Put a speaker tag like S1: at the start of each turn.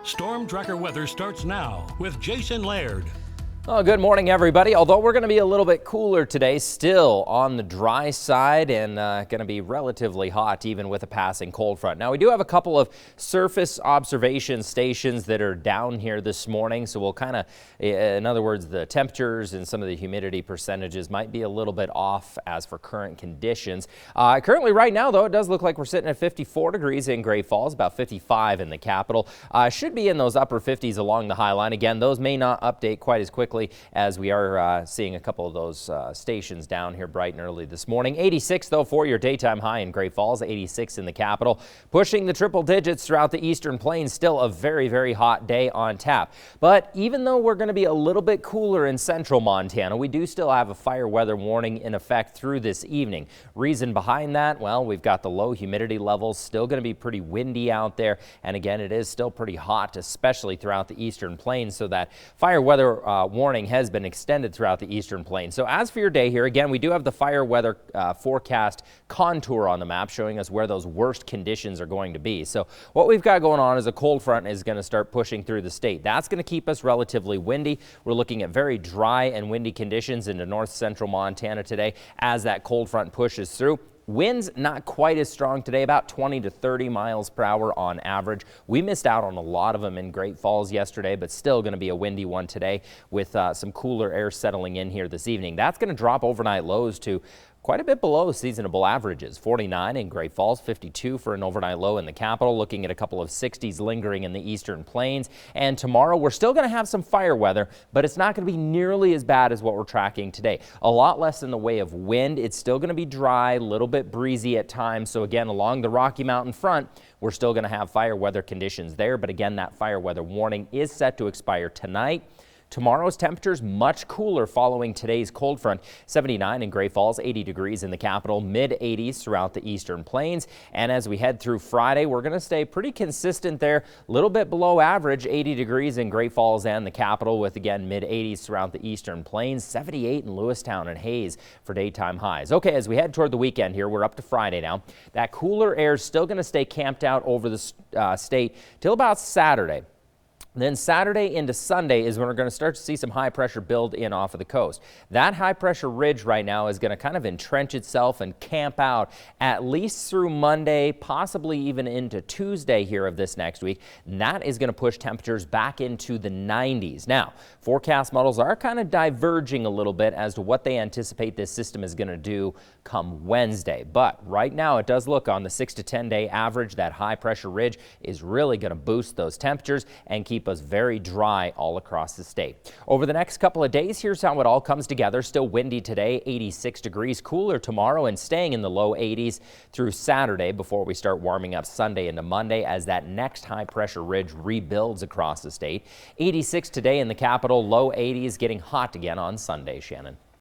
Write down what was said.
S1: Storm Tracker weather starts now with Jason Laird.
S2: Well, good morning, everybody. Although we're going to be a little bit cooler today, still on the dry side and going to be relatively hot even with a passing cold front. Now, we do have a couple of surface observation stations that are down here this morning, so we'll kind of, in other words, the temperatures and some of the humidity percentages might be a little bit off as for current conditions. Currently, right now, though, it does look like we're sitting at 54 degrees in Great Falls, about 55 in the capital. Should be in those upper 50s along the High Line. Again, those may not update quite as quickly as we are seeing a couple of those stations down here bright and early this morning. 86 though for your daytime high in Great Falls, 86 in the capital, pushing the triple digits throughout the eastern plains. Still a very, very hot day on tap. But even though we're going to be a little bit cooler in central Montana, we do still have a fire weather warning in effect through this evening. Reason behind that, well, we've got the low humidity levels, still going to be pretty windy out there, and again, it is still pretty hot, especially throughout the eastern plains, so that fire weather warning has been extended throughout the eastern plains. So as for your day here, again, we do have the fire weather forecast contour on the map showing us where those worst conditions are going to be. So what we've got going on is a cold front is going to start pushing through the state. That's going to keep us relatively windy. We're looking at very dry and windy conditions into north central Montana today as that cold front pushes through. Winds not quite as strong today, about 20 to 30 miles per hour on average. We missed out on a lot of them in Great Falls yesterday, but still going to be a windy one today with some cooler air settling in here this evening. That's going to drop overnight lows to quite a bit below seasonable averages. 49 in Great Falls, 52 for an overnight low in the capital, looking at a couple of 60s lingering in the eastern plains. And tomorrow we're still going to have some fire weather, but it's not going to be nearly as bad as what we're tracking today. A lot less in the way of wind. It's still going to be dry, a little bit breezy at times. So again, along the Rocky Mountain front, we're still going to have fire weather conditions there. But again, that fire weather warning is set to expire tonight. Tomorrow's temperatures much cooler following today's cold front. 79 in Great Falls, 80 degrees in the capital, mid 80s throughout the eastern plains. And as we head through Friday, we're going to stay pretty consistent there, a little bit below average, 80 degrees in Great Falls and the capital with again mid 80s throughout the eastern plains, 78 in Lewistown and Hayes for daytime highs. Okay, as we head toward the weekend here, we're up to Friday now. That cooler air is still going to stay camped out over the state till about Saturday. Then Saturday into Sunday is when we're going to start to see some high pressure build in off of the coast. That high pressure ridge right now is going to kind of entrench itself and camp out at least through Monday, possibly even into Tuesday here of this next week. And that is going to push temperatures back into the 90s. Now, forecast models are kind of diverging a little bit as to what they anticipate this system is going to do come Wednesday. But right now it does look on the 6 to 10 day average, that high pressure ridge is really going to boost those temperatures and keep us very dry all across the state. Over the next couple of days, here's how it all comes together. Still windy today, 86 degrees, cooler tomorrow and staying in the low 80s through Saturday before we start warming up Sunday into Monday as that next high pressure ridge rebuilds across the state. 86 today in the capital, low 80s, getting hot again on Sunday, Shannon.